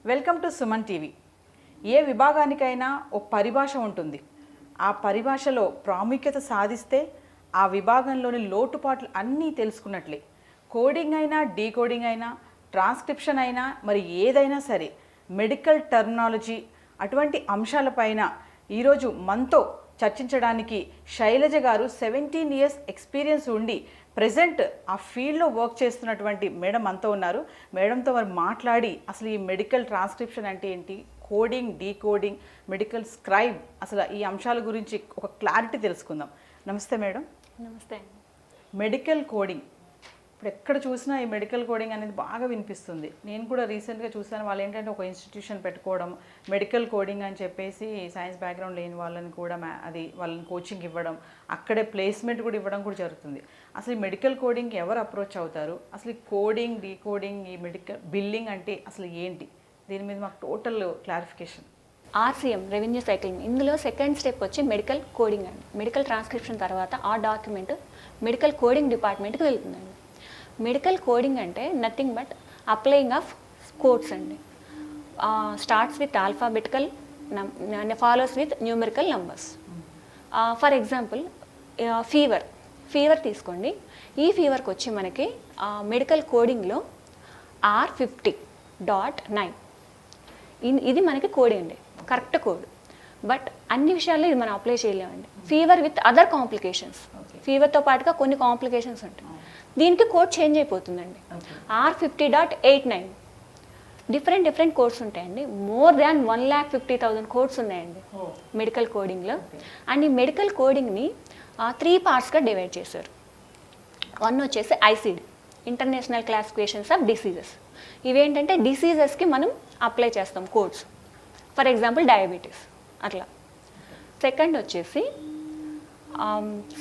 Welcome to Suman TV. ఏ విభాగానికైనా ఓ పరిభాష ఉంటుంది. ఆ పరిభాషలో ప్రాముఖ్యత సాధిస్తే ఆ విభాగంలోని లోటుపాట్లు అన్నీ తెలుసుకున్నట్లే. కోడింగ్ అయినా, డీకోడింగ్ అయినా, ట్రాన్స్క్రిప్షన్ అయినా, మరి ఏదైనా సరే మెడికల్ టర్మినాలజీ అటువంటి అంశాలపైన ఈరోజు మనతో చర్చించడానికి శైలజ గారు 17 ఇయర్స్ ఎక్స్పీరియన్స్ ఉండి ప్రజెంట్ ఆ ఫీల్డ్లో వర్క్ చేస్తున్నటువంటి మేడం అంతా ఉన్నారు. మేడంతో మరి మాట్లాడి అసలు ఈ మెడికల్ ట్రాన్స్క్రిప్షన్ అంటే ఏంటి, కోడింగ్, డీకోడింగ్, మెడికల్ స్క్రైబ్, అసలు ఈ అంశాల గురించి ఒక క్లారిటీ తెలుసుకుందాం. నమస్తే మేడం. నమస్తే. మెడికల్ కోడింగ్ ఇప్పుడు ఎక్కడ చూసినా ఈ మెడికల్ కోడింగ్ అనేది బాగా వినిపిస్తుంది. నేను కూడా రీసెంట్గా చూసాను. వాళ్ళు ఏంటంటే ఒక ఇన్స్టిట్యూషన్ పెట్టుకోవడం, మెడికల్ కోడింగ్ అని చెప్పేసి సైన్స్ బ్యాక్గ్రౌండ్ లేని వాళ్ళని కూడా వాళ్ళని కోచింగ్ ఇవ్వడం, అక్కడే ప్లేస్మెంట్ కూడా ఇవ్వడం కూడా జరుగుతుంది. అసలు ఈ మెడికల్ కోడింగ్కి ఎవరు అప్రోచ్ అవుతారు, అసలు ఈ కోడింగ్, డీకోడింగ్, ఈ మెడికల్ బిల్లింగ్ అంటే అసలు ఏంటి, దీని మీద మాకు total clarification. RCM revenue cycling, ఇందులో సెకండ్ స్టెప్ వచ్చి మెడికల్ కోడింగ్ అండి. మెడికల్ ట్రాన్స్క్రిప్షన్ తర్వాత ఆ డాక్యుమెంట్ మెడికల్ కోడింగ్ డిపార్ట్మెంట్కి వెళ్తుందండి. మెడికల్ కోడింగ్ అంటే nothing but applying of codes అండి. Starts with alphabetical, follows with numerical numbers. For example fever తీసుకోండి. ఈ ఫీవర్కి వచ్చి మనకి మెడికల్ కోడింగ్లో R50.9 ఇది మనకి కోడ్ అండి, కరెక్ట్ కోడ్. బట్ అన్ని విషయాల్లో ఇది మనం అప్లై చేయలేమండి. ఫీవర్ విత్ అదర్ కాంప్లికేషన్స్, ఫీవర్తో పాటుగా కొన్ని కాంప్లికేషన్స్ ఉంటాయి, దీనికి కోడ్ చేంజ్ అయిపోతుందండి. R50.89 డిఫరెంట్ కోడ్స్ ఉంటాయండి. మోర్ దాన్ 1,50,000 కోడ్స్ ఉన్నాయండి మెడికల్ కోడింగ్లో. అండ్ ఈ మెడికల్ కోడింగ్ని 3 పార్ట్స్గా డివైడ్ చేశారు. వన్ వచ్చేసి ICD, international classifications of diseases. ఇవేంటంటే డిసీజెస్కి మనం అప్లై చేస్తాం కోడ్స్. ఫర్ ఎగ్జాంపుల్ డయాబెటీస్ అట్లా. సెకండ్ వచ్చేసి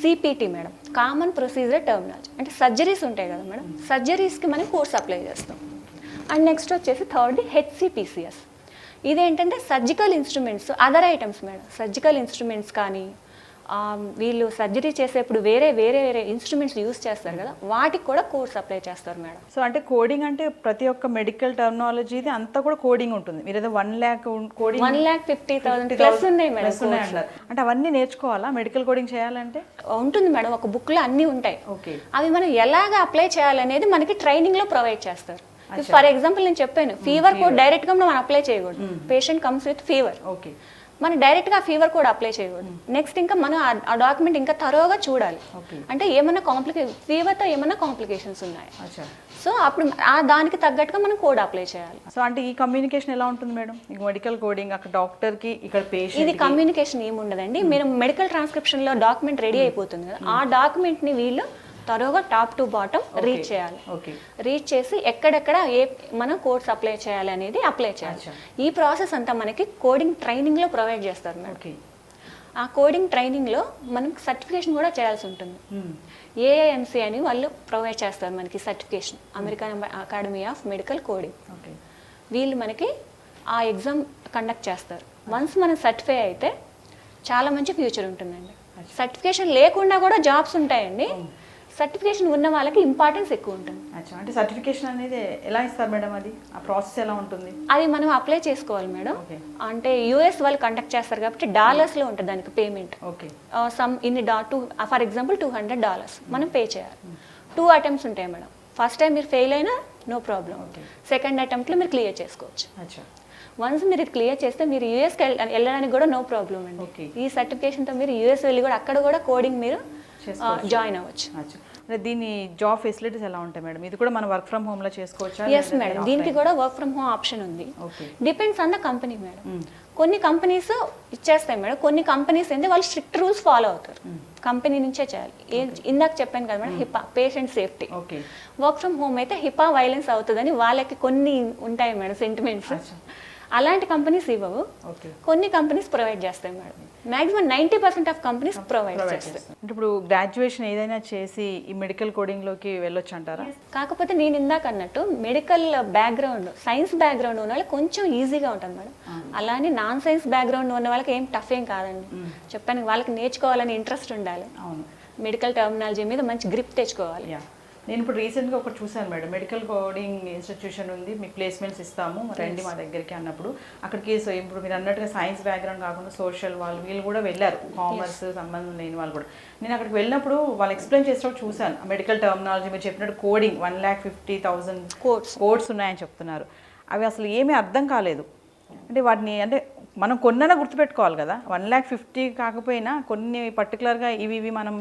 CPT madam, common procedure terminology, అంటే సర్జరీస్ ఉంటాయి కదా మేడం, సర్జరీస్కి మనం కోర్స్ అప్లై చేస్తాం. అండ్ నెక్స్ట్ వచ్చేసి థర్డ్ హెచ్సిపిసిఎస్. ఇదేంటంటే surgical instruments, other items madam. Surgical instruments కానీ వీళ్ళు సర్జరీ చేసేప్పుడు వేరే ఇన్స్ట్రుమెంట్స్ యూస్ చేస్తారు కదా, వాటికి కూడా కోర్స్ అప్లై చేస్తారు మేడం. సో అంటే కోడింగ్ అంటే ప్రతి ఒక్క మెడికల్ టర్మినాలజీది అంతా కూడా కోడింగ్ ఉంటుంది. మీరు ఏదో 1,50,000 ప్లస్ ఉన్నాయి మేడం. అంటే అవన్నీ నేర్చుకోవాలా మెడికల్ కోడింగ్ చేయాలంటే? ఉంటుంది మేడం, ఒక బుక్లో అన్నీ ఉంటాయి. ఓకే. అవి మనం ఎలాగ అప్లై చేయాలనేది మనకి ట్రైనింగ్లో ప్రొవైడ్ చేస్తారు. ఫర్ ఎగ్జాంపుల్ నేను చెప్పాను, ఫీవర్ కోడ్ డైరెక్ట్గా మనం అప్లై చేయకూడదు. Patient comes with fever, okay, మనం డైరెక్ట్గా ఫీవర్ కోడ్ అప్లై చేయకూడదు. నెక్స్ట్ ఇంకా మనం ఆ డాక్యుమెంట్ ఇంకా తరోగా చూడాలి. అంటే ఏమైనా ఫీవర్తో ఏమైనా కాంప్లికేషన్స్ ఉన్నాయి, సో అప్పుడు దానికి తగ్గట్టుగా మనం కోడ్ అప్లై చేయాలి. సో అంటే ఈ కమ్యూనికేషన్ ఎలా ఉంటుంది మేడం? మెడికల్ కోడింగ్ అక్కడ డాక్టర్కి, ఇక్కడ పేషెంట్. ఇది కమ్యూనికేషన్ ఏముండదండి. మీరు మెడికల్ ట్రాన్స్క్రిప్షన్లో డాక్యుమెంట్ రెడీ అయిపోతుంది కదా, ఆ డాక్యుమెంట్ని వీళ్ళు తరోగా టాప్ టు బాటమ్ రీచ్ చేయాలి. రీచ్ చేసి ఎక్కడెక్కడ మనం కోడ్స్ అప్లై చేయాలి అనేది అప్లై చేయాలి. ఈ ప్రాసెస్ అంతా మనకి కోడింగ్ ట్రైనింగ్లో ప్రొవైడ్ చేస్తారు మేడం. ఆ కోడింగ్ ట్రైనింగ్లో మనం సర్టిఫికేషన్ కూడా చేయాల్సి ఉంటుంది. ఏఐఎంసీ అని వాళ్ళు ప్రొవైడ్ చేస్తారు మనకి certification, American academy of medical coding. వీళ్ళు మనకి ఆ ఎగ్జామ్ కండక్ట్ చేస్తారు. వన్స్ మనం సర్టిఫై అయితే చాలా మంచి ఫ్యూచర్ ఉంటుందండి. సర్టిఫికేషన్ లేకుండా కూడా జాబ్స్ ఉంటాయండి. సర్టిఫికేషన్ ఉన్న వాళ్ళకి ఇంపార్టెన్స్ ఎక్కువ ఉంటుంది. అంటే సర్టిఫికేషన్ అనేది ఎలా ఇస్తారు మేడం? అది ఆ ప్రాసెస్ ఎలా ఉంటుంది? అది మనం అప్లై చేసుకోవాలి మేడం. అంటే యూఎస్ వాళ్ళు కండక్ట్ చేస్తారు కాబట్టి డాలర్స్లో ఉంటుంది దానికి పేమెంట్. సమ్ ఇన్ని ఫర్ ఎగ్జాంపుల్ $200 మనం పే చేయాలి. 2 అటెంప్ట్స్ ఉంటాయి మేడం. ఫస్ట్ టైం మీరు ఫెయిల్ అయినా నో ప్రాబ్లం, సెకండ్ అటెంప్ట్లో మీరు క్లియర్ చేసుకోవచ్చు. వన్స్ మీరు ఇది క్లియర్ చేస్తే మీరు యూఎస్కి వెళ్ళడానికి కూడా నో ప్రాబ్లం అండి. ఈ సర్టిఫికేషన్తో మీరు యూఎస్ వెళ్ళి కూడా అక్కడ కూడా కోడింగ్ మీరు జాయిన్ అవ్వచ్చు. దీని జాబ్ ఫెసిలిటీస్ ఎలా ఉంటాయి మేడం? ఇది కూడా మనం వర్క్ ఫ్రమ్ హోమ్ లో చేసుకోవచ్చా? ఎస్ మేడం, దీనికి కూడా వర్క్ ఫ్రమ్ హోమ్ ఆప్షన్ ఉంది. Depends on the company madam. కొన్ని కంపెనీస్ ఇచ్చేస్తాయి మేడం, కొన్ని కంపెనీస్ ఏంటి వాళ్ళు స్ట్రిక్ట్ రూల్స్ ఫాలో అవుతారు, కంపెనీ నుంచే చేయాలి. ఇందాక చెప్పాను కదా madam, హిపా, patient safety. Work from home అయితే హిపా వైలెన్స్ అవుతుందని వాళ్ళకి కొన్ని ఉంటాయి మేడం సెంటిమెంట్స్. అలాంటి కంపెనీస్ ఇవ్వవు, కొన్ని కంపెనీస్ ప్రొవైడ్ చేస్తాయి madam. Maximum 90% of companies provide చేస్తాయి. ఇప్పుడు గ్రాడ్యుయేషన్ ఏదైనా చేసి ఈ మెడికల్ కోడింగ్లోకి వెళ్ళొచ్చు అంటారా? కాకపోతే నేను ఇందాక అన్నట్టు మెడికల్ బ్యాక్గ్రౌండ్, సైన్స్ బ్యాక్గ్రౌండ్ ఉన్న వాళ్ళకి కొంచెం ఈజీగా ఉంటుంది మేడం. అలానే నాన్ సైన్స్ బ్యాక్గ్రౌండ్ ఉన్న వాళ్ళకి ఏం టఫ్ ఏం కాదండి. చెప్పాను, వాళ్ళకి నేర్చుకోవాలని ఇంట్రెస్ట్ ఉండాలి, మెడికల్ టర్మినాలజీ మీద మంచి గ్రిప్ తెచ్చుకోవాలి. నేను ఇప్పుడు రీసెంట్గా ఒకటి చూశాను మేడం, మెడికల్ కోడింగ్ ఇన్స్టిట్యూషన్ ఉంది, మీకు ప్లేస్మెంట్స్ ఇస్తాము రండి మా దగ్గరికి అన్నప్పుడు అక్కడికి ఇప్పుడు మీరు అన్నట్టుగా సైన్స్ బ్యాక్గ్రౌండ్ కాకుండా సోషల్ వీళ్ళు కూడా వెళ్ళారు, కామర్స్ సంబంధం లేని వాళ్ళు కూడా. నేను అక్కడికి వెళ్ళినప్పుడు వాళ్ళు ఎక్స్ప్లెయిన్ చేసినప్పుడు చూశాను మెడికల్ టర్మినాలజీ, మీరు చెప్పినట్టు కోడింగ్ 1,50,000 కోడ్స్ ఉన్నాయని చెప్తున్నారు. అవి అసలు ఏమీ అర్థం కాలేదు. అంటే వాటిని అంటే మనం కొన్నైనా గుర్తుపెట్టుకోవాలి కదా, 1,50,000 కాకపోయినా కొన్ని పర్టికులర్గా ఇవి మనం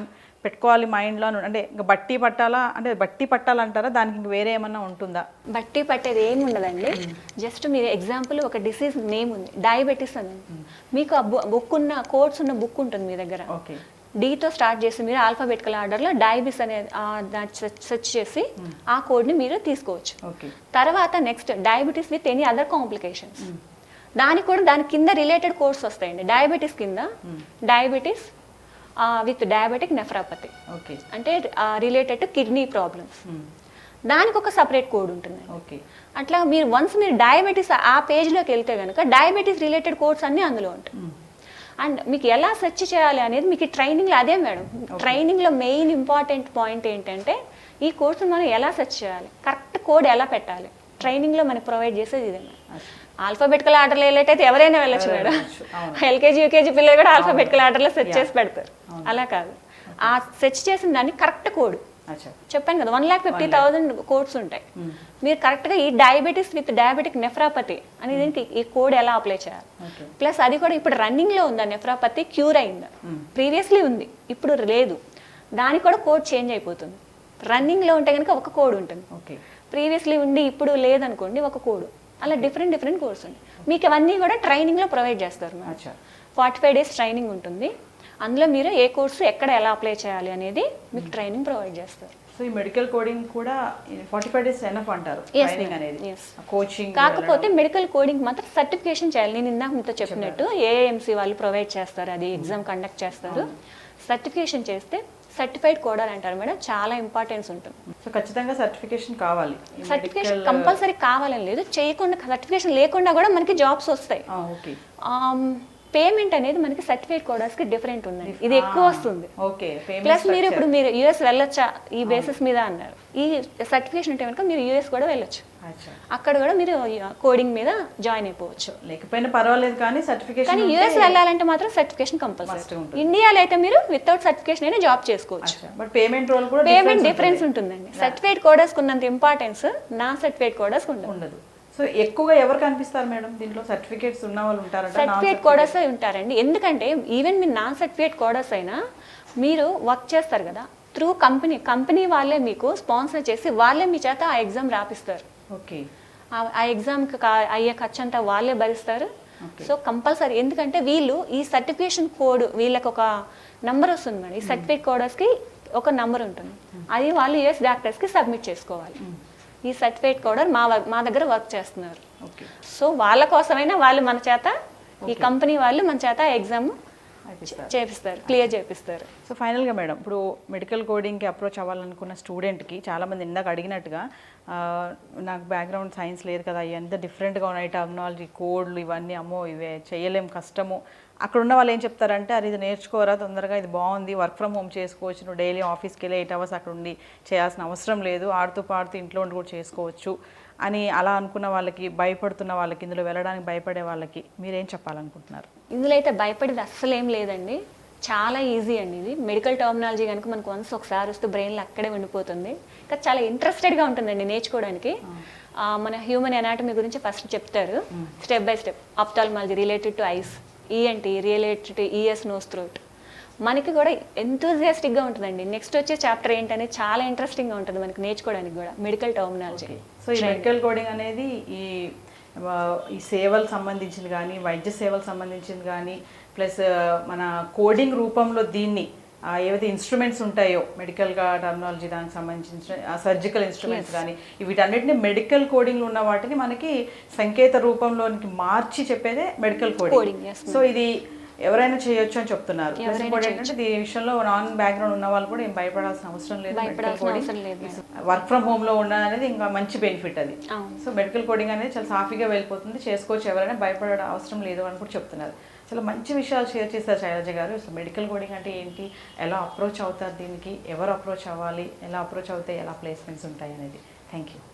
పెట్టుకోవాలి మైండ్లో. అంటే ఇంకా బట్టి పట్టాలా, అంటే బట్టి పట్టాలంటారా, దానికి ఇంక వేరే ఏమన్నా ఉంటుందా? బట్టి పట్టేది ఏమి ఉండదండి. జస్ట్ మీరు ఎగ్జాంపుల్ ఒక డిసీజ్ నేమ్ ఉంది, డయాబెటీస్ అని, మీకు ఆ బుక్ ఉన్న కోడ్స్ ఉన్న బుక్ ఉంటుంది మీ దగ్గర. ఓకే, డీతో స్టార్ట్ చేసి మీరు ఆల్ఫాబెటికల్ ఆర్డర్లో డయాబెటీస్ అనే సెర్చ్ చేసి ఆ కోడ్ని మీరు తీసుకోవచ్చు. ఓకే, తర్వాత next diabetes with any other complications, దానికి కూడా దాని కింద రిలేటెడ్ కోర్స్ వస్తాయండి. డయాబెటీస్ కింద డయాబెటీస్ విత్ డయాబెటిక్ నెఫ్రాపతి, ఓకే, అంటే రిలేటెడ్ టు కిడ్నీ ప్రాబ్లమ్స్, దానికి ఒక సపరేట్ కోడ్ ఉంటుంది. ఓకే, అట్లా మీరు వన్స్ మీరు డయాబెటీస్ ఆ పేజ్లోకి వెళ్తే కనుక డయాబెటీస్ రిలేటెడ్ కోడ్స్ అన్నీ అందులో ఉంటాయి. అండ్ మీకు ఎలా సెర్చ్ చేయాలి అనేది మీకు ట్రైనింగ్లో అదే మేడం. ట్రైనింగ్లో మెయిన్ ఇంపార్టెంట్ పాయింట్ ఏంటంటే ఈ కోర్సును మనం ఎలా సెర్చ్ చేయాలి, కరెక్ట్ కోడ్ ఎలా పెట్టాలి, ట్రైనింగ్లో మనకి ప్రొవైడ్ చేసేది ఇదే. ఆల్ఫాబెటికల్ ఆర్డర్లో వెళ్ళేటైతే ఎవరైనా వెళ్ళొచ్చు మేడం. ఎల్కేజీ యూకేజీ పిల్లలు కూడా ఆల్ఫాబెటికల్ ఆర్డర్లో సెర్చ్ చేసి పెడతారు. అలా కాదు, ఆ సెర్చ్ చేసిన దాన్ని కరెక్ట్ కోడ్ చెప్పాను కదా, 1,50,000 కోడ్స్ ఉంటాయి. మీరు కరెక్ట్గా ఈ డయాబెటీస్ విత్ డయాబెటిక్ నెఫ్రాపతి అనేది ఈ కోడ్ ఎలా అప్లై చేయాలి, ప్లస్ అది కూడా ఇప్పుడు రన్నింగ్లో ఉందా, నెఫ్రాపతి క్యూర్ అయిందా, ప్రీవియస్లీ ఉంది ఇప్పుడు లేదు, దానికి కూడా కోడ్ చేంజ్ అయిపోతుంది. రన్నింగ్లో ఉంటే కనుక ఒక కోడ్ ఉంటుంది, ప్రీవియస్లీ ఉండి ఇప్పుడు లేదనుకోండి ఒక కోడ్, అలా డిఫరెంట్ కోర్స్ ఉంది. మీకు అవన్నీ కూడా ట్రైనింగ్లో ప్రొవైడ్ చేస్తారు. 45 days ట్రైనింగ్ ఉంటుంది. అందులో మీరు ఏ కోర్సు ఎక్కడ ఎలా అప్లై చేయాలి అనేది మీకు ట్రైనింగ్ ప్రొవైడ్ చేస్తారు. సో ఈ మెడికల్ కోడింగ్ కూడా 45 days ఎనఫ్ అంటారు ట్రైనింగ్ అనేది, కోచింగ్. కాకపోతే మెడికల్ కోడింగ్ మాత్రం సర్టిఫికేషన్ చేయాలి. నేను ఇందాక మీతో చెప్పినట్టు ఏఎంసీ వాళ్ళు ప్రొవైడ్ చేస్తారు, అది ఎగ్జామ్ కండక్ట్ చేస్తారు. సర్టిఫికేషన్ చేస్తే సర్టిఫైడ్ కోడర్ అంటారు మేడం, చాలా ఇంపార్టెన్స్ ఉంటుంది. సో ఖచ్చితంగా సర్టిఫికేషన్ కావాలి. సర్టిఫికేషన్ కంపల్సరీ కావాలని లేదు, చేయకుండా సర్టిఫికేషన్ లేకుండా కూడా మనకి జాబ్స్ వస్తాయి. పేమెంట్ అనేది మనకి సర్టిఫైడ్ కోడర్స్ కి డిఫరెంట్ ఉందండి, ఇది ఎక్కువ వస్తుంది. ప్లస్ మీరు ఇప్పుడు మీరు యూఎస్ వెళ్ళొచ్చా ఈ బేసిస్ మీద అన్నారు, ఈ సర్టిఫికేషన్ ఉంటే కనుక మీరు యూఎస్ కూడా వెళ్ళొచ్చు, అక్కడ కూడా మీరు కోడింగ్ మీద జాయిన్ అయిపోవచ్చు. లేకపోయినా పర్వాలేదు కానీ సర్టిఫికేషన్, కానీ యూఎస్ వెళ్ళాలంటే మాత్రం సర్టిఫికేషన్ కంపల్సరీ. ఇండియాలో అయితే మీరు వితౌట్ సర్టిఫికేషన్ అయినా జాబ్ చేసుకోవచ్చు. బట్ పేమెంట్ రోల్ కూడా పేమెంట్ డిఫరెన్స్ ఉంటుందండి. సర్టిఫైడ్ కోడర్స్ ఉన్నంత ఇంపార్టెన్స్ నా సర్టిఫైడ్ కోడర్స్ ఉండదు. సో ఎక్కువగా ఎవరు కనిపిస్తారు మేడం దీంట్లో? సర్టిఫికేట్స్ ఉన్న వాళ్ళు ఉంటారా? సర్టిఫికేట్ కోడర్స్ ఉంటారండి. ఎందుకంటే ఈవెన్ మీరు నాన్ సర్టిఫికేట్ కోడర్స్ అయినా మీరు వర్క్ చేస్తారు కదా త్రూ కంపెనీ వాళ్ళే మీకు స్పాన్సర్ చేసి వాళ్ళే మీ చేత ఆ ఎగ్జామ్ రాపిస్తారు. ఓకే, ఆ ఎగ్జామ్కి అయ్యే ఖర్చు అంతా వాళ్ళే భరిస్తారు. సో కంపల్సరీ, ఎందుకంటే వీళ్ళు ఈ సర్టిఫికేషన్ కోడ్ వీళ్ళకి ఒక నంబర్ వస్తుంది మేడం. ఈ సర్టిఫికేట్ కోడర్స్కి ఒక నంబర్ ఉంటుంది, అది వాళ్ళు యూఎస్ డాక్టర్స్కి సబ్మిట్ చేసుకోవాలి. ఈ సర్టిఫైడ్ కోడర్ మా దగ్గర వర్క్ చేస్తున్నారు. సో వాళ్ళ కోసమైనా వాళ్ళు మన చేత, ఈ కంపెనీ వాళ్ళు మన చేత ఎగ్జామ్ చేపిస్తారు, క్లియర్ చేపిస్తారు. సో ఫైనల్గా మేడం, ఇప్పుడు మెడికల్ కోడింగ్కి అప్రోచ్ అవ్వాలనుకున్న స్టూడెంట్కి చాలామంది ఇందాక అడిగినట్టుగా నాకు బ్యాక్గ్రౌండ్ సైన్స్ లేదు కదా, ఎంత డిఫరెంట్గా ఉన్నాయి టర్మినాలజీ, కోడ్లు ఇవన్నీ, అమ్మో ఇవే చేయలేం, కష్టము. అక్కడ ఉన్న వాళ్ళు ఏం చెప్తారంటే, అది ఇది నేర్చుకోరా తొందరగా, ఇది బాగుంది, వర్క్ ఫ్రమ్ హోమ్ చేసుకోవచ్చు, నువ్వు డైలీ ఆఫీస్కి వెళ్ళి 8 hours అక్కడ ఉండి చేయాల్సిన అవసరం లేదు, ఆడుతూ పాడుతూ ఇంట్లో ఉండి కూడా చేసుకోవచ్చు అని అలా అనుకున్న వాళ్ళకి, భయపడుతున్న వాళ్ళకి, ఇందులో వెళ్ళడానికి భయపడే వాళ్ళకి మీరేం చెప్పాలనుకుంటున్నారు? ఇందులో అయితే భయపడేది అస్సలు ఏం లేదండి, చాలా ఈజీ అండి. ఇది మెడికల్ టర్మినాలజీ కనుక మనకు వన్స్ ఒకసారి వస్తే బ్రెయిన్లో అక్కడే ఉండిపోతుంది. ఇంకా చాలా ఇంట్రెస్టెడ్గా ఉంటుందండి నేర్చుకోవడానికి. మన హ్యూమన్ ఎనాటమీ గురించి ఫస్ట్ చెప్తారు step by step. Ophthalmology related to eyes, ENT related to ears, nose, throat. మనకి కూడా ఎంతూజియాస్టిక్గా ఉంటుందండి. నెక్స్ట్ వచ్చే చాప్టర్ ఏంటనే చాలా ఇంట్రెస్టింగ్గా ఉంటుంది మనకి నేర్చుకోవడానికి కూడా మెడికల్ టర్మినాలజీ. సో ఈ మెడికల్ కోడింగ్ అనేది ఈ సేవలకు సంబంధించింది కానీ, వైద్య సేవలకు సంబంధించింది కానీ, ప్లస్ మన కోడింగ్ రూపంలో దీన్ని ఏవైతే ఇన్స్ట్రుమెంట్స్ ఉంటాయో మెడికల్గా టర్మినాలజీ దానికి సంబంధించిన సర్జికల్ ఇన్స్ట్రుమెంట్స్ కానీ, వీటన్నిటిని మెడికల్ కోడింగ్లో ఉన్న వాటిని మనకి సంకేత రూపంలోనికి మార్చి చెప్పేదే మెడికల్ కోడింగ్. సో ఇది ఎవరైనా చేయొచ్చు అని చెప్తున్నారు. ఏంటంటే దీని విషయంలో నాన్ బ్యాక్గ్రౌండ్ ఉన్న వాళ్ళు కూడా ఏం భయపడాల్సిన అవసరం లేదు. వర్క్ ఫ్రమ్ హోమ్ లో ఉన్న అనేది ఇంకా మంచి బెనిఫిట్ అది. సో మెడికల్ కోడింగ్ అనేది చాలా సాఫీగా వెళ్ళిపోతుంది, చేసుకోవచ్చు, ఎవరైనా భయపడే అవసరం లేదు అని కూడా చెప్తున్నారు. చాలా మంచి విషయాలు షేర్ చేశారు శైలజ గారు. అసలు మెడికల్ కోడింగ్ అంటే ఏంటి, ఎలా అప్రోచ్ అవుతారు దీనికి, ఎవరు అప్రోచ్ అవ్వాలి, ఎలా అప్రోచ్ అవుతే ఎలా ప్లేస్మెంట్స్ ఉంటాయి అనేది. Thank you.